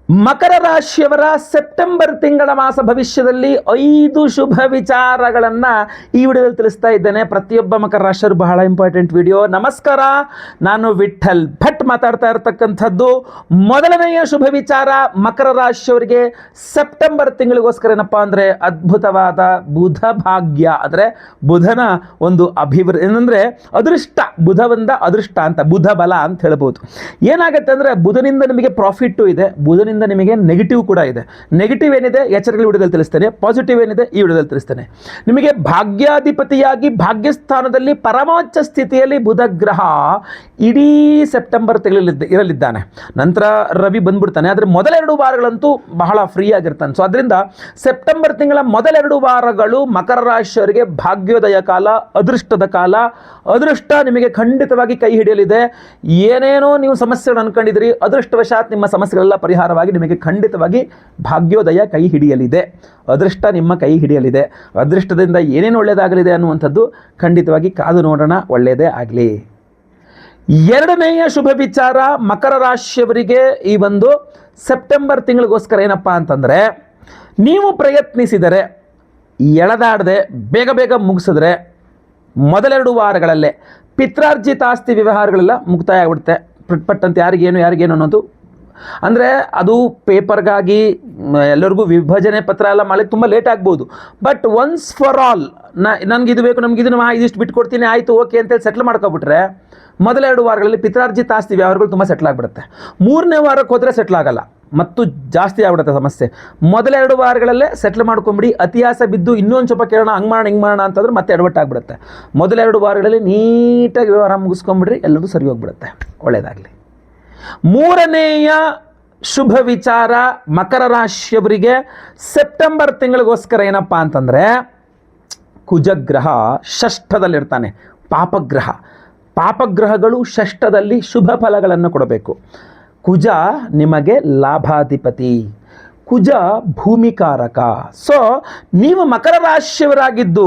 ಮಕರ ರಾಶಿಯವರ ಸೆಪ್ಟೆಂಬರ್ ತಿಂಗಳ ಮಾಸ ಭವಿಷ್ಯದಲ್ಲಿ 5 ಶುಭ ವಿಚಾರಗಳನ್ನು ಈ ವಿಡಿಯೋದಲ್ಲಿ ತಿಳಿಸ್ತಾ ಇದ್ದೇನೆ. ಪ್ರತಿಯೊಬ್ಬ ಮಕರ ರಾಶಿಯವರು ಬಹಳ ಇಂಪಾರ್ಟೆಂಟ್ ವಿಡಿಯೋ. ನಮಸ್ಕಾರ, ನಾನು ವಿಠಲ್ ಭಟ್ ಮಾತಾಡ್ತಾ ಇರತಕ್ಕಂಥದ್ದು. ಮೊದಲನೆಯ ಶುಭ ವಿಚಾರ ಮಕರ ರಾಶಿಯವರಿಗೆ ಸೆಪ್ಟೆಂಬರ್ ತಿಂಗಳಿಗೋಸ್ಕರ ಏನಪ್ಪ ಅಂದರೆ ಅದ್ಭುತವಾದ ಬುಧ ಭಾಗ್ಯ, ಅಂದರೆ ಬುಧನ ಒಂದು ಏನಂದರೆ ಅದೃಷ್ಟ, ಬುಧವಿಂದ ಅದೃಷ್ಟ ಅಂತ, ಬುಧ ಬಲ ಅಂತ ಹೇಳ್ಬೋದು. ಏನಾಗುತ್ತೆ ಅಂದರೆ ಬುಧನಿಂದ ನಿಮಗೆ ಪ್ರಾಫಿಟ್ಟು ಇದೆ, ಬುಧನಿಂದ ನಿಮಗೆ ನೆಗೆಟಿವ್ ಕೂಡ ಇದೆ. ನೆಗೆಟಿವ್ ಏನಿದೆ ಎಚ್ಚರಿಕೆ ವಿಡಿಯೋದಲ್ಲಿ ತಿಳಿಸ್ತೇನೆ, ಪಾಸಿಟಿವ್ ಏನಿದೆ ಈ ವಿಡಿಯೋದಲ್ಲಿ ತಿಳಿಸ್ತೇನೆ. ನಿಮಗೆ ಭಾಗ್ಯಾಧಿಪತಿಯಾಗಿ ಭಾಗ್ಯಸ್ಥಾನದಲ್ಲಿ ಪರಮೋಚ್ಚ ಸ್ಥಿತಿಯಲ್ಲಿ ಬುಧ ಗ್ರಹ ಇಡೀ ಸೆಪ್ಟೆಂಬರ್ ತಿಂಗಳಲ್ಲಿ ಇರಲಿದ್ದಾನೆ. ನಂತರ ರವಿ ಬಂದ್ಬಿಡ್ತಾನೆ, ಆದರೆ ಮೊದಲ 2 ವಾರಗಳಂತೂ ಬಹಳ ಫ್ರೀ ಆಗಿರ್ತಾನೆ. ಸೊ ಅದರಿಂದ ಸೆಪ್ಟೆಂಬರ್ ತಿಂಗಳ ಮೊದಲ 2 ವಾರಗಳು ಮಕರ ರಾಶಿಯವರಿಗೆ ಭಾಗ್ಯೋದಯ ಕಾಲ, ಅದೃಷ್ಟದ ಕಾಲ. ಅದೃಷ್ಟ ನಿಮಗೆ ಖಂಡಿತವಾಗಿ ಕೈ ಹಿಡಿಯಲಿದೆ. ಏನೇನೋ ನೀವು ಸಮಸ್ಯೆಗಳನ್ನು ಅನ್ಕೊಂಡಿದ್ರಿ, ಅದೃಷ್ಟವಶಾತ್ ನಿಮ್ಮ ಸಮಸ್ಯೆಗಳೆಲ್ಲ ಪರಿಹಾರವಾಗಿ ನಿಮಗೆ ಖಂಡಿತವಾಗಿ ಭಾಗ್ಯೋದಯ ಕೈ ಹಿಡಿಯಲಿದೆ. ಅದೃಷ್ಟ ನಿಮ್ಮ ಕೈ ಹಿಡಿಯಲಿದೆ. ಅದೃಷ್ಟದಿಂದ ಏನೇನು ಒಳ್ಳೆಯದಾಗಲಿದೆ ಅನ್ನುವಂಥದ್ದು ಖಂಡಿತವಾಗಿ ಕಾದು ನೋಡೋಣ. ಒಳ್ಳೆಯದೇ ಆಗಲಿ. ಎರಡನೆಯ ಶುಭ ವಿಚಾರ ಮಕರ ರಾಶಿಯವರಿಗೆ ಈ ಒಂದು ಸೆಪ್ಟೆಂಬರ್ ತಿಂಗಳಿಗೋಸ್ಕರ ಏನಪ್ಪ ಅಂತಂದರೆ, ನೀವು ಪ್ರಯತ್ನಿಸಿದರೆ, ಎಳೆದಾಡದೆ ಬೇಗ ಬೇಗ ಮುಗಿಸಿದ್ರೆ ಮೊದಲ 2 ವಾರಗಳಲ್ಲೇ ಪಿತ್ರಾರ್ಜಿತ ಆಸ್ತಿ ವ್ಯವಹಾರಗಳೆಲ್ಲ ಮುಕ್ತಾಯ ಆಗಿಬಿಡುತ್ತೆ. ಪಟ್ಟಂತೆ ಯಾರಿಗೇನು ಅನ್ನೋದು, ಅಂದರೆ ಅದು ಪೇಪರ್ಗಾಗಿ ಎಲ್ಲರಿಗೂ ವಿಭಜನೆ ಪತ್ರ ಎಲ್ಲ ಮಾಡಿ ತುಂಬ ಲೇಟ್ ಆಗ್ಬೋದು. ಬಟ್ ಒನ್ಸ್ ಫಾರ್ ಆಲ್ ನನಗೆ ಇದು ಬೇಕು, ನಮ್ಗೆ ಇದನ್ನು ಇದಿಷ್ಟು ಬಿಟ್ಕೊಡ್ತೀನಿ, ಆಯಿತು ಓಕೆ ಅಂತೇಳಿ ಸೆಟ್ಲ್ ಮಾಡ್ಕೊಬಿಟ್ರೆ ಮೊದಲ 2 ವಾರಗಳಲ್ಲಿ ಪಿತ್ರಾರ್ಜಿತ ಆಸ್ತಿ ವ್ಯವಹಾರಗಳು ತುಂಬ ಸೆಟ್ಲ್ ಆಗಿಬಿಡುತ್ತೆ. 3ನೇ ವಾರಕ್ಕೆ ಹೋದರೆ ಸೆಟ್ಲ್ ಆಗಲ್ಲ, ಮತ್ತು ಜಾಸ್ತಿ ಆಗ್ಬಿಡುತ್ತೆ ಸಮಸ್ಯೆ. ಮೊದಲ 2 ವಾರಗಳಲ್ಲೇ ಸೆಟ್ಲ್ ಮಾಡ್ಕೊಂಬಿಡಿ. ಅತಿಯಾಸ ಬಿದ್ದು ಇನ್ನೊಂದು ಸ್ವಲ್ಪ ಕೇಳೋಣ, ಹಂಗೆ ಮಾಡೋಣ ಹಿಂಗೆ ಮಾಡೋಣ ಅಂತಂದ್ರೆ ಮತ್ತೆ ಎಡವಟ್ಟಾಗ್ಬಿಡುತ್ತೆ. ಮೊದಲ 2 ವಾರಗಳಲ್ಲಿ ನೀಟಾಗಿ ವ್ಯವಹಾರ ಮುಗಿಸ್ಕೊಂಬಿಡ್ರಿ, ಎಲ್ಲರೂ ಸರಿ ಹೋಗ್ಬಿಡುತ್ತೆ. ಒಳ್ಳೆಯದಾಗಲಿ. ಮೂರನೆಯ ಶುಭ ವಿಚಾರ ಮಕರ ರಾಶಿಯವರಿಗೆ ಸೆಪ್ಟೆಂಬರ್ ತಿಂಗಳಿಗೋಸ್ಕರ ಏನಪ್ಪ ಅಂತಂದರೆ, ಕುಜಗ್ರಹ ಷಷ್ಠದಲ್ಲಿರ್ತಾನೆ. ಪಾಪಗ್ರಹಗಳು ಷಷ್ಠದಲ್ಲಿ ಶುಭ ಫಲಗಳನ್ನು ಕೊಡಬೇಕು. ಕುಜ ನಿಮಗೆ ಲಾಭಾಧಿಪತಿ, ಕುಜ ಭೂಮಿಕಾರಕ. ಸೊ ನೀವು ಮಕರ ರಾಶಿಯವರಾಗಿದ್ದು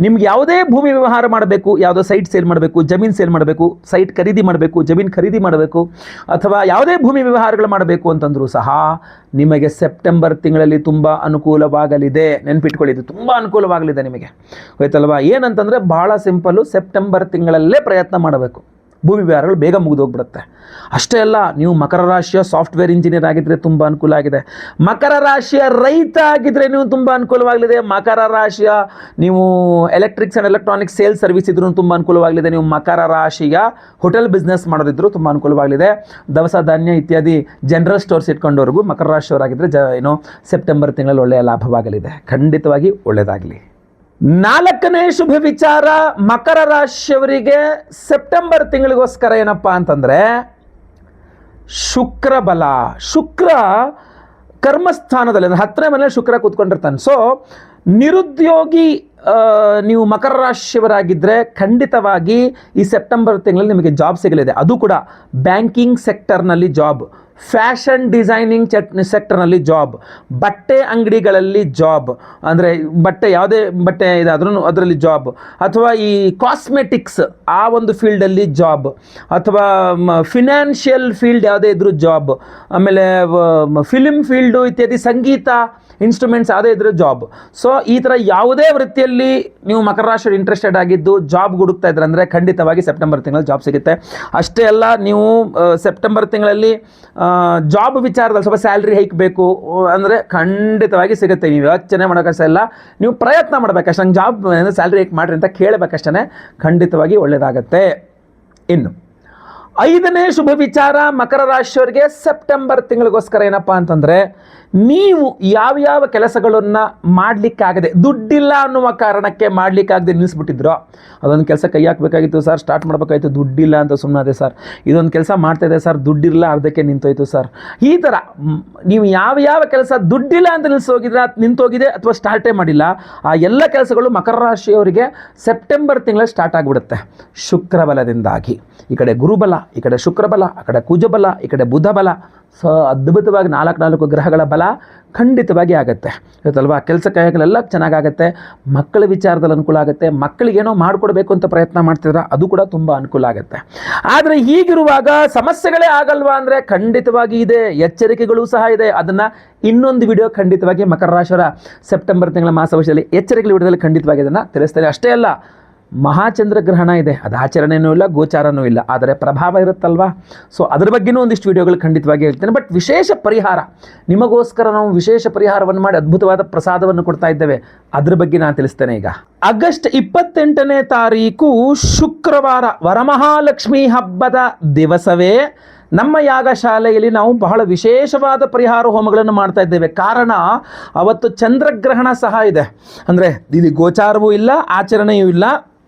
ನಿಮ್ಗೆ ಯಾವುದೇ ಭೂಮಿ ವ್ಯವಹಾರ ಮಾಡಬೇಕು, ಯಾವುದೋ ಸೈಟ್ ಸೇಲ್ ಮಾಡಬೇಕು, ಜಮೀನು ಸೇಲ್ ಮಾಡಬೇಕು, ಸೈಟ್ ಖರೀದಿ ಮಾಡಬೇಕು, ಜಮೀನು ಖರೀದಿ ಮಾಡಬೇಕು, ಅಥವಾ ಯಾವುದೇ ಭೂಮಿ ವ್ಯವಹಾರಗಳು ಮಾಡಬೇಕು ಅಂತಂದರೂ ಸಹ ನಿಮಗೆ ಸೆಪ್ಟೆಂಬರ್ ತಿಂಗಳಲ್ಲಿ ತುಂಬ ಅನುಕೂಲವಾಗಲಿದೆ. ನೆನ್ಪಿಟ್ಕೊಳ್ಳಿ, ಇದು ತುಂಬ ಅನುಕೂಲವಾಗಲಿದೆ ನಿಮಗೆ. ಹೋಯ್ತಲ್ವಾ? ಏನಂತಂದರೆ ಭಾಳ ಸಿಂಪಲ್ಲು, ಸೆಪ್ಟೆಂಬರ್ ತಿಂಗಳಲ್ಲೇ ಪ್ರಯತ್ನ ಮಾಡಬೇಕು. ಭೂಮಿ ವ್ಯವಹಾರಗಳು ಬೇಗ ಮುಗಿದೋಗ್ಬಿಡುತ್ತೆ. ಅಷ್ಟೇ ಅಲ್ಲ, ನೀವು ಮಕರ ರಾಶಿಯ ಸಾಫ್ಟ್ವೇರ್ ಇಂಜಿನಿಯರ್ ಆಗಿದ್ದರೆ ತುಂಬ ಅನುಕೂಲ ಆಗಿದೆ. ಮಕರ ರಾಶಿಯ ರೈತ ಆಗಿದ್ದರೆ ನೀವು ತುಂಬ ಅನುಕೂಲವಾಗಲಿದೆ. ಮಕರ ರಾಶಿಯ ನೀವು electrics and electronics sales service ಇದ್ರೂ ತುಂಬ ಅನುಕೂಲವಾಗಲಿದೆ. ನೀವು ಮಕರ ರಾಶಿಯ ಹೋಟೆಲ್ ಬಿಸ್ನೆಸ್ ಮಾಡೋದಿದ್ರು ತುಂಬ ಅನುಕೂಲವಾಗಲಿದೆ. ದವಸ ಧಾನ್ಯ ಇತ್ಯಾದಿ ಜನರಲ್ ಸ್ಟೋರ್ಸ್ ಇಟ್ಕೊಂಡವ್ರಿಗೂ ಮಕರ ರಾಶಿಯವರಾಗಿದ್ದರೆ ಸೆಪ್ಟೆಂಬರ್ ತಿಂಗಳಲ್ಲಿ ಒಳ್ಳೆಯ ಲಾಭವಾಗಲಿದೆ. ಖಂಡಿತವಾಗಿ ಒಳ್ಳೆಯದಾಗಲಿ. 4ನೇ ಶುಭ ವಿಚಾರ ಮಕರ ರಾಶಿಯವರಿಗೆ ಸೆಪ್ಟೆಂಬರ್ ತಿಂಗಳಿಗೋಸ್ಕರ ಏನಪ್ಪ ಅಂತಂದರೆ, ಶುಕ್ರ ಬಲ. ಶುಕ್ರ ಕರ್ಮಸ್ಥಾನದಲ್ಲಿ, 10ನೇ ಮನೆಯಲ್ಲಿ ಶುಕ್ರ ಕೂತ್ಕೊಂಡಿರ್ತಾನೆ. ಸೊ ನಿರುದ್ಯೋಗಿ ನೀವು ಮಕರ ರಾಶಿಯವರಾಗಿದ್ದರೆ ಖಂಡಿತವಾಗಿ ಈ ಸೆಪ್ಟೆಂಬರ್ ತಿಂಗಳಲ್ಲಿ ನಿಮಗೆ ಜಾಬ್ ಸಿಗಲಿದೆ. ಅದು ಕೂಡ ಬ್ಯಾಂಕಿಂಗ್ ಸೆಕ್ಟರ್ನಲ್ಲಿ ಜಾಬ್, ಫ್ಯಾಷನ್ ಡಿಸೈನಿಂಗ್ ಸೆಕ್ಟರ್ನಲ್ಲಿ ಜಾಬ್, ಬಟ್ಟೆ ಅಂಗಡಿಗಳಲ್ಲಿ ಜಾಬ್, ಅಂದರೆ ಯಾವುದೇ ಬಟ್ಟೆ ಇದೆ ಅದರಲ್ಲಿ ಜಾಬ್, ಅಥವಾ ಈ ಕಾಸ್ಮೆಟಿಕ್ಸ್ ಆ ಒಂದು ಫೀಲ್ಡಲ್ಲಿ ಜಾಬ್, ಅಥವಾ ಫಿನಾನ್ಷಿಯಲ್ ಫೀಲ್ಡ್ ಯಾವುದೇ ಇದ್ರೂ ಜಾಬ್, ಆಮೇಲೆ ಫಿಲ್ಮ್ ಫೀಲ್ಡು ಇತ್ಯಾದಿ, ಸಂಗೀತ ಇನ್ಸ್ಟ್ರೂಮೆಂಟ್ಸ್ ಯಾವುದೇ ಇದ್ರೂ ಜಾಬ್. ಸೊ ಈ ಥರ ಯಾವುದೇ ವೃತ್ತಿಯಲ್ಲಿ ನೀವು ಮಕರ ರಾಶಿಯವರು ಇಂಟ್ರೆಸ್ಟೆಡ್ ಆಗಿದ್ದು ಜಾಬ್ ಹುಡುಕ್ತಾ ಇದ್ರೆ ಅಂದರೆ ಖಂಡಿತವಾಗಿ ಸೆಪ್ಟೆಂಬರ್ ತಿಂಗಳಲ್ಲಿ ಜಾಬ್ ಸಿಗುತ್ತೆ. ಅಷ್ಟೇ ಅಲ್ಲ, ನೀವು ಸೆಪ್ಟೆಂಬರ್ ತಿಂಗಳಲ್ಲಿ ಜಾಬ್ ವಿಚಾರದಲ್ಲಿ ಸ್ವಲ್ಪ ಸ್ಯಾಲ್ರಿ ಹೈಕ್ ಬೇಕು ಅಂದರೆ ಖಂಡಿತವಾಗಿ ಸಿಗುತ್ತೆ. ನೀವು ಯೋಚನೆ ಮಾಡೋಕ್ಕಷ್ಟೇ ಇಲ್ಲ, ನೀವು ಪ್ರಯತ್ನ ಮಾಡಬೇಕಷ್ಟೇ. ನಂಗೆ ಜಾಬ್ ಸ್ಯಾಲ್ರಿ ಹೈಕ್ ಮಾಡಿರಿ ಅಂತ ಕೇಳಬೇಕಷ್ಟೇ, ಖಂಡಿತವಾಗಿ ಒಳ್ಳೆಯದಾಗತ್ತೆ. ಇನ್ನು 5ನೇ ಶುಭ ವಿಚಾರ ಮಕರ ರಾಶಿಯವರಿಗೆ ಸೆಪ್ಟೆಂಬರ್ ತಿಂಗಳಿಗೋಸ್ಕರ ಏನಪ್ಪ ಅಂತಂದರೆ, ನೀವು ಯಾವ್ಯಾವ ಕೆಲಸಗಳನ್ನು ಮಾಡಲಿಕ್ಕಾಗದೆ, ದುಡ್ಡಿಲ್ಲ ಅನ್ನುವ ಕಾರಣಕ್ಕೆ ಮಾಡಲಿಕ್ಕಾಗದೆ ನಿಲ್ಲಿಸ್ಬಿಟ್ಟಿದ್ರೋ, ಅದೊಂದು ಕೆಲಸ ಕೈ ಹಾಕಬೇಕಾಗಿತ್ತು ಸರ್, ಸ್ಟಾರ್ಟ್ ಮಾಡಬೇಕಾಗಿತ್ತು, ದುಡ್ಡಿಲ್ಲ ಅಂತ ಸುಮ್ಮನೆ ಸರ್, ಇದೊಂದು ಕೆಲಸ ಮಾಡ್ತಾಯಿದೆ ಸರ್, ದುಡ್ಡಿಲ್ಲ ಅರ್ಧಕ್ಕೆ ನಿಂತೋಯ್ತು ಸರ್, ಈ ಥರ ನೀವು ಯಾವ ಕೆಲಸ ದುಡ್ಡಿಲ್ಲ ಅಂತ ನಿಂತೋಗಿದೆ ಅಥವಾ ಸ್ಟಾರ್ಟೇ ಮಾಡಿಲ್ಲ, ಆ ಎಲ್ಲ ಕೆಲಸಗಳು ಮಕರ ರಾಶಿಯವರಿಗೆ ಸೆಪ್ಟೆಂಬರ್ ತಿಂಗಳಲ್ಲಿ ಸ್ಟಾರ್ಟ್ ಆಗಿಬಿಡುತ್ತೆ. ಶುಕ್ರ ಬಲದಿಂದಾಗಿ ಈ ಕಡೆ ಗುರುಬಲ, ಈ ಕಡೆ ಶುಕ್ರ ಬಲ, ಆ ಕಡೆ ಕುಜ ಬಲ, ಈ ಕಡೆ ಬುಧ ಬಲ. ಸೊ ಅದ್ಭುತವಾಗಿ 4 ಗ್ರಹಗಳ ಬಲ ಖಂಡಿತವಾಗಿ ಆಗುತ್ತೆ ಗೊತ್ತಲ್ವಾ. ಕೆಲಸ ಕಾರ್ಯಗಳೆಲ್ಲ ಚೆನ್ನಾಗಾಗುತ್ತೆ. ಮಕ್ಕಳ ವಿಚಾರದಲ್ಲಿ ಅನುಕೂಲ ಆಗುತ್ತೆ. ಮಕ್ಕಳಿಗೇನೋ ಮಾಡಿಕೊಡ್ಬೇಕು ಅಂತ ಪ್ರಯತ್ನ ಮಾಡ್ತಿದ್ರೆ ಅದು ಕೂಡ ತುಂಬ ಅನುಕೂಲ ಆಗುತ್ತೆ. ಆದರೆ ಹೀಗಿರುವಾಗ ಸಮಸ್ಯೆಗಳೇ ಆಗಲ್ವಾ ಅಂದರೆ ಖಂಡಿತವಾಗಿ ಇದೆ, ಎಚ್ಚರಿಕೆಗಳು ಸಹ ಇದೆ. ಅದನ್ನು ಇನ್ನೊಂದು ವಿಡಿಯೋ ಖಂಡಿತವಾಗಿ ಮಕರ ರಾಶಿಯವರ ಸೆಪ್ಟೆಂಬರ್ ತಿಂಗಳ ಮಾಸವಶದಲ್ಲಿ ಎಚ್ಚರಿಕೆಗಳ ವಿಡಿಯೋದಲ್ಲಿ ಖಂಡಿತವಾಗಿ ಅದನ್ನು ತಿಳಿಸ್ತೇನೆ. ಅಷ್ಟೇ ಅಲ್ಲ, ಮಹಾಚಂದ್ರಗ್ರಹಣ ಇದೆ, ಅದು ಆಚರಣೆಯೂ ಇಲ್ಲ, ಗೋಚಾರನೂ ಇಲ್ಲ, ಆದರೆ ಪ್ರಭಾವ ಇರುತ್ತಲ್ವಾ. ಸೊ ಅದ್ರ ಬಗ್ಗೆನೂ ಒಂದಿಷ್ಟು ವಿಡಿಯೋಗಳು ಖಂಡಿತವಾಗಿ ಹೇಳ್ತೇನೆ. ಬಟ್ ವಿಶೇಷ ಪರಿಹಾರ ನಿಮಗೋಸ್ಕರ ನಾವು ವಿಶೇಷ ಪರಿಹಾರವನ್ನು ಮಾಡಿ ಅದ್ಭುತವಾದ ಪ್ರಸಾದವನ್ನು ಕೊಡ್ತಾ ಇದ್ದೇವೆ. ಅದ್ರ ಬಗ್ಗೆ ನಾನು ತಿಳಿಸ್ತೇನೆ. ಈಗ ಆಗಸ್ಟ್ 28ನೇ ತಾರೀಕು ಶುಕ್ರವಾರ ವರಮಹಾಲಕ್ಷ್ಮಿ ಹಬ್ಬದ ದಿವಸವೇ ನಮ್ಮ ಯಾಗಶಾಲೆಯಲ್ಲಿ ನಾವು ಬಹಳ ವಿಶೇಷವಾದ ಪರಿಹಾರ ಹೋಮಗಳನ್ನು ಮಾಡ್ತಾ ಇದ್ದೇವೆ. ಕಾರಣ ಅವತ್ತು ಚಂದ್ರಗ್ರಹಣ ಸಹ ಇದೆ. ಅಂದರೆ ಇಲ್ಲಿ ಗೋಚಾರವೂ ಇಲ್ಲ, ಆಚರಣೆಯೂ ಇಲ್ಲ,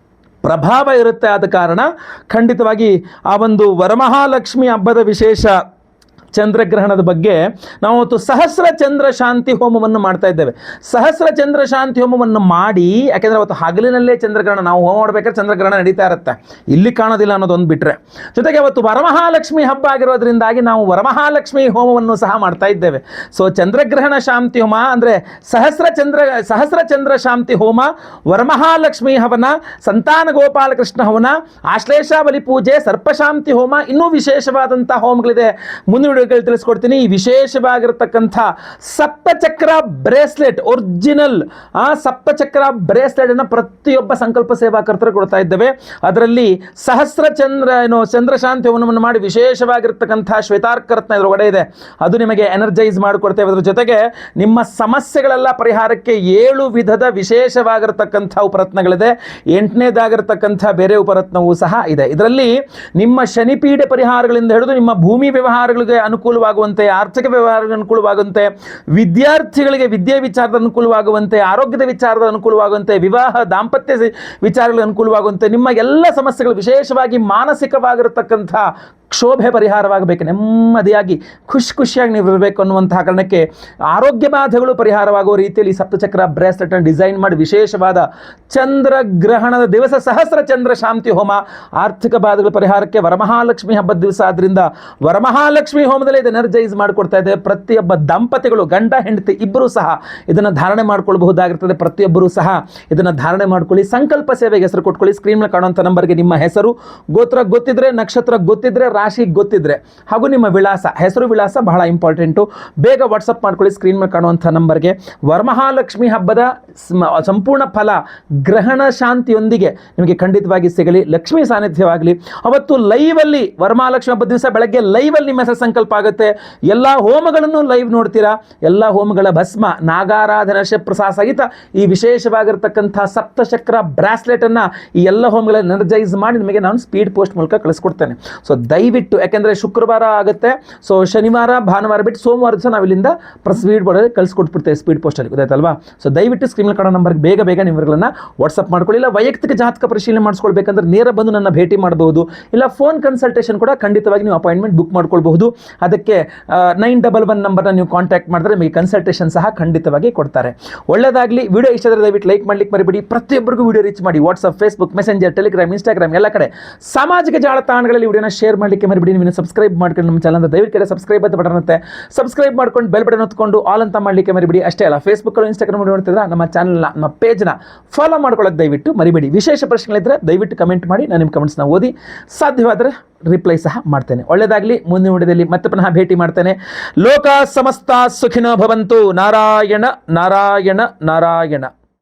ಪ್ರಭಾವ ಇರುತ್ತೆ. ಆದ ಕಾರಣ ಖಂಡಿತವಾಗಿ ಆ ಒಂದು ವರಮಹಾಲಕ್ಷ್ಮಿ ಹಬ್ಬದ ವಿಶೇಷ ಚಂದ್ರಗ್ರಹಣದ ಬಗ್ಗೆ ನಾವು ಅವತ್ತು ಸಹಸ್ರ ಚಂದ್ರ ಶಾಂತಿ ಹೋಮವನ್ನು ಮಾಡ್ತಾ ಇದ್ದೇವೆ. ಸಹಸ್ರ ಚಂದ್ರ ಶಾಂತಿ ಹೋಮವನ್ನು ಮಾಡಿ, ಯಾಕೆಂದರೆ ಅವತ್ತು ಹಗಲಿನಲ್ಲೇ ಚಂದ್ರಗ್ರಹಣ, ನಾವು ಹೋಮ ಮಾಡಬೇಕಾದ್ರೆ ಚಂದ್ರಗ್ರಹಣ ನಡೀತಾ ಇರುತ್ತೆ, ಇಲ್ಲಿ ಕಾಣೋದಿಲ್ಲ ಅನ್ನೋದೊಂದು ಬಿಟ್ಟರೆ. ಜೊತೆಗೆ ಅವತ್ತು ವರಮಹಾಲಕ್ಷ್ಮಿ ಹಬ್ಬ ಆಗಿರೋದ್ರಿಂದಾಗಿ ನಾವು ವರಮಹಾಲಕ್ಷ್ಮಿ ಹೋಮವನ್ನು ಸಹ ಮಾಡ್ತಾ ಇದ್ದೇವೆ. ಸೊ ಚಂದ್ರಗ್ರಹಣ ಶಾಂತಿ ಹೋಮ ಅಂದರೆ ಸಹಸ್ರ ಚಂದ್ರ ಶಾಂತಿ ಹೋಮ, ವರಮಹಾಲಕ್ಷ್ಮಿ ಹವನ, ಸಂತಾನ ಗೋಪಾಲಕೃಷ್ಣ ಹವನ, ಆಶ್ಲೇಷಾವಲಿ ಪೂಜೆ, ಸರ್ಪಶಾಂತಿ ಹೋಮ, ಇನ್ನೂ ವಿಶೇಷವಾದಂಥ ಹೋಮಗಳಿದೆ. ಮುಂದಿನ ತಿಳಿಸ್ಕೊಡ್ತೀನಿ. ಈ ವಿಶೇಷವಾಗಿರತಕ್ಕಂಥ ಸಪ್ತಚಕ್ರ ಬ್ರೇಸ್ಲೆಟ್, ಒರಿಜಿನಲ್ ಸಪ್ತಚಕ್ರ ಬ್ರೇಸ್ಲೆಟ್ ಅನ್ನು ಪ್ರತಿಯೊಬ್ಬ ಸಂಕಲ್ಪ ಸೇವಾಕರ್ತರು ಕೊಡ್ತಾ ಇದ್ದೇವೆ. ಅದರಲ್ಲಿ ಸಹಸ್ರ ಚಂದ್ರಶಾಂತಿ ಹೋಮವನ್ನು ಮಾಡಿ ವಿಶೇಷವಾಗಿರ್ತಕ್ಕಂಥ ಶ್ವೇತಾರ್ಕರತ್ನ ಇದರೊಳಗಡೆ ಇದೆ, ಅದು ನಿಮಗೆ ಎನರ್ಜೈಸ್ ಮಾಡಿಕೊಡ್ತೇವೆ. ಅದರ ಜೊತೆಗೆ ನಿಮ್ಮ ಸಮಸ್ಯೆಗಳೆಲ್ಲ ಪರಿಹಾರಕ್ಕೆ 7 ವಿಧದ ವಿಶೇಷವಾಗಿರ್ತಕ್ಕಂಥ ಉಪರತ್ನಗಳಿದೆ. 8ನೇದಾಗಿರ್ತಕ್ಕಂಥ ಬೇರೆ ಉಪರತ್ನವೂ ಸಹ ಇದೆ. ಇದರಲ್ಲಿ ನಿಮ್ಮ ಶನಿಪೀಡೆ ಪರಿಹಾರಗಳಿಂದ ಹಿಡಿದು ನಿಮ್ಮ ಭೂಮಿ ವ್ಯವಹಾರಗಳಿಗೆ ಅನುಕೂಲವಾಗುವಂತೆ, ಆರ್ಥಿಕ ವ್ಯವಹಾರಗಳಿಗೆ ಅನುಕೂಲವಾಗುವಂತೆ, ವಿದ್ಯಾರ್ಥಿಗಳಿಗೆ ವಿದ್ಯೆ ವಿಚಾರದ ಅನುಕೂಲವಾಗುವಂತೆ, ಆರೋಗ್ಯದ ವಿಚಾರದ ಅನುಕೂಲವಾಗುವಂತೆ, ವಿವಾಹ ದಾಂಪತ್ಯ ವಿಚಾರಗಳಿಗೆ ಅನುಕೂಲವಾಗುವಂತೆ, ನಿಮ್ಮ ಎಲ್ಲ ಸಮಸ್ಯೆಗಳು ವಿಶೇಷವಾಗಿ ಮಾನಸಿಕವಾಗಿರತಕ್ಕಂಥ ಕ್ಷೋಭೆ ಪರಿಹಾರವಾಗಬೇಕು, ನೆಮ್ಮದಿಯಾಗಿ ಖುಷಿಯಾಗಿ ನೀವು ಇರಬೇಕು ಅನ್ನುವಂತಹ ಕಾರಣಕ್ಕೆ ಆರೋಗ್ಯ ಬಾಧೆಗಳು ಪರಿಹಾರವಾಗುವ ರೀತಿಯಲ್ಲಿ ಸಪ್ತಚಕ್ರ ಬ್ರೇಸ್ಲೆಟ್ ಅನ್ನು ಡಿಸೈನ್ ಮಾಡಿ ವಿಶೇಷವಾದ ಚಂದ್ರಗ್ರಹಣದ ದಿವಸ ಸಹಸ್ರ ಚಂದ್ರ ಶಾಂತಿ ಹೋಮ, ಆರ್ಥಿಕ ಬಾಧೆಗಳ ಪರಿಹಾರಕ್ಕೆ ವರಮಹಾಲಕ್ಷ್ಮಿ ಹಬ್ಬದ ದಿವಸ ಆದ್ದರಿಂದ ವರಮಹಾಲಕ್ಷ್ಮಿ ಹೋಮದಲ್ಲಿ ಇದು ಎನರ್ಜೈಸ್ ಮಾಡಿಕೊಡ್ತಾ ಇದೆ. ಪ್ರತಿಯೊಬ್ಬ ದಂಪತಿಗಳು, ಗಂಡ ಹೆಂಡತಿ ಇಬ್ಬರೂ ಸಹ ಇದನ್ನು ಧಾರಣೆ ಮಾಡ್ಕೊಳ್ಬಹುದಾಗಿರ್ತದೆ. ಪ್ರತಿಯೊಬ್ಬರೂ ಸಹ ಇದನ್ನು ಧಾರಣೆ ಮಾಡ್ಕೊಳ್ಳಿ. ಸಂಕಲ್ಪ ಸೇವೆಗೆ ಹೆಸರು ಕೊಟ್ಕೊಳ್ಳಿ. ಸ್ಕ್ರೀನ್ ಮೇಲೆ ಕಾಣುವಂಥ ನಂಬರ್ಗೆ ನಿಮ್ಮ ಹೆಸರು, ಗೋತ್ರ ಗೊತ್ತಿದ್ರೆ, ನಕ್ಷತ್ರ ಗೊತ್ತಿದ್ರೆ, ರಾಶಿ ಗೊತ್ತಿದ್ರೆ ಹಾಗೂ ನಿಮ್ಮ ವಿಳಾಸ, ಹೆಸರು ವಿಳಾಸ ಬಹಳ ಇಂಪಾರ್ಟೆಂಟು. ಬೇಗ ವಾಟ್ಸಪ್ ಮಾಡ್ಕೊಳ್ಳಿ ಸ್ಕ್ರೀನ್ ಮೇಲೆ ಕಾಣುವಂಥ ನಂಬರ್ಗೆ. ವರಮಹಾಲಕ್ಷ್ಮಿ ಹಬ್ಬದ ಸಂಪೂರ್ಣ ಫಲ ಗ್ರಹಣ ಶಾಂತಿಯೊಂದಿಗೆ ನಿಮಗೆ ಖಂಡಿತವಾಗಿ ಸಿಗಲಿ. ಲಕ್ಷ್ಮೀ ಸಾನ್ನಿಧ್ಯವಾಗಲಿ. ಅವತ್ತು ಲೈವಲ್ಲಿ ವರಮಹಾಲಕ್ಷ್ಮಿ ಹಬ್ಬದ ದಿವಸ ಬೆಳಗ್ಗೆ ಲೈವಲ್ಲಿ ನಿಮ್ಮ ಹೆಸರು ಸಂಕಲ್ಪ ಆಗುತ್ತೆ. ಎಲ್ಲ ಹೋಮಗಳನ್ನು ಲೈವ್ ನೋಡ್ತೀರಾ. ಎಲ್ಲ ಹೋಮಗಳ ಭಸ್ಮ, ನಾಗಾರಾಧನ ಪ್ರಸಾದ ಸಹಿತ ಈ ವಿಶೇಷವಾಗಿರ್ತಕ್ಕಂಥ ಸಪ್ತಚಕ್ರ ಬ್ರಾಸ್ಲೆಟ್ ಅನ್ನ ಈ ಎಲ್ಲ ಹೋಮಗಳನ್ನು ಎನರ್ಜೈಸ್ ಮಾಡಿ ನಿಮಗೆ ನಾನು ಸ್ಪೀಡ್ ಪೋಸ್ಟ್ ಮೂಲಕ ಕಳಿಸ್ಕೊಡ್ತೇನೆ. ಸೊ ದಯವಿಟ್ಟು, ಯಾಕೆಂದರೆ ಶುಕ್ರವಾರ ಆಗುತ್ತೆ, ಸೊ ಶನಿವಾರ ಭಾನುವಾರ ಬಿಟ್ಟು ಸೋಮವಾರ ದಿವಸ ನಾವು ಇಲ್ಲಿಂದ ಸ್ಪೀಡ್ ಬೋರ್ಡಲ್ಲಿ ಕಳಿಸ್ಕೊಟ್ಬಿಡ್ತೇವೆ, ಸ್ಪೀಡ್ ಪೋಸ್ಟಲ್ಲಿ, ಗೊತ್ತಾಯ್ತಲ್ವಾ. ಸೊ ದಯವಿಟ್ಟು ಸ್ಕ್ರೀನ್ ಕಾಣೋ ನಂಬರ್ಗೆ ಬೇಗ ನಿಮ್ಮಗಳನ್ನು ವಾಟ್ಸಪ್ ಮಾಡ್ಕೊಳ್ಳಿ. ಇಲ್ಲ ವೈಯಕ್ತಿಕ ಜಾತಕ ಪರಿಶೀಲನೆ ಮಾಡಿಸ್ಕೊಳ್ಬೇಕಂದ್ರೆ ನೇರ ಬಂದು ನನ್ನ ಭೇಟಿ ಮಾಡಬಹುದು. ಇಲ್ಲ ಫೋನ್ ಕನ್ಸಲ್ಟೇಷನ್ ಕೂಡ ಖಂಡಿತವಾಗಿ ನೀವು ಅಪಾಯಿಂಟ್ಮೆಂಟ್ ಬುಕ್ ಮಾಡ್ಕೊಳ್ಬಹುದು. ಅದಕ್ಕೆ 911 ನಂಬರ್ನ ನೀವು ಕಾಂಟ್ಯಾಕ್ಟ್ ಮಾಡಿದ್ರೆ ನಿಮಗೆ ಕನ್ಸಲ್ಟೇಷನ್ ಸಹ ಖಂಡಿತವಾಗಿ ಕೊಡ್ತಾರೆ. ಒಳ್ಳೆಯದಾಗಲಿ. ವಿಡಿಯೋ ಇಷ್ಟ ಆದರೆ ದಯವಿಟ್ಟು ಲೈಕ್ ಮಾಡ್ಲಿಕ್ಕೆ ಮರಿಬೇಡಿ. ಪ್ರತಿಯೊಬ್ಬರಿಗೂ ವಿಡಿಯೋ ರೀಚ್ ಮಾಡಿ. WhatsApp, Facebook, messenger, Telegram, Instagram ಎಲ್ಲ ಕಡೆ ಸಾಮಾಜಿಕ ಜಾಲತಾಣಗಳಲ್ಲಿ ವಿಡಿಯೋನ ಶೇರ್ ಮಾಡಲಿಕ್ಕೆ ಮರಿಬೇಡಿ. ನೀವು ಸಬ್ಸ್ಕ್ರೈಬ್ ಮಾಡ್ಕೊಂಡು ನಮ್ಮ ಚಾನಲ್ ದಯವಿಟ್ಟು ಕಡೆ ಸಬ್ಸ್ಕ್ರೈಬ್ ಅಂತ ಬಟನ್ ಇರುತ್ತೆ, ಸಬ್ಸ್ಕ್ರೈಬ್ ಮಾಡ್ಕೊಂಡು ಬೆಲ್ ಬಟನ್ ಹೊತ್ಕೊಂಡು ಆಲ್ ಅಂತ ಮಾಡಲಿಕ್ಕೆ ಮರಿಬೇಡಿ. ಅಷ್ಟೇ ಅಲ್ಲ, ಫೇಸ್ಬುಕ್ ಇನ್ಸ್ಟಾಗ್ರಾಮ್ ನೋಡ್ತಿದ್ರೆ ನಮ್ಮ ಚಾನಲ್ನ, ನಮ್ಮ ಪೇಜ್ನ ಫಾಲೋ ಮಾಡ್ಕೊಳ್ಳೋಕೆ ದಯವಿಟ್ಟು ಮರಿಬೇಡಿ. ವಿಶೇಷ ಪ್ರಶ್ನೆಗಳಿದ್ದರೆ ದಯವಿಟ್ಟು ಕಮೆಂಟ್ ಮಾಡಿ, ನಾನು ನಿಮ್ಮ ಕಮೆಂಟ್ಸ್ನ ಓದಿ ಸಾಧ್ಯವಾದರೆ ರಿಪ್ಲೈ ಸಹ ಮಾಡ್ತೇನೆ. ಒಳ್ಳೆಯದಾಗಲಿ. ಮುಂದಿನ ವಿಡಿಯೋದಲ್ಲಿ ಮತ್ತೆ ಪುನಃ ಭೇಟಿ ಮಾಡ್ತೇನೆ. ಲೋಕ ಸಮಸ್ತ ಸುಖಿನೋ ಭವಂತು. ನಾರಾಯಣ ನಾರಾಯಣ ನಾರಾಯಣ.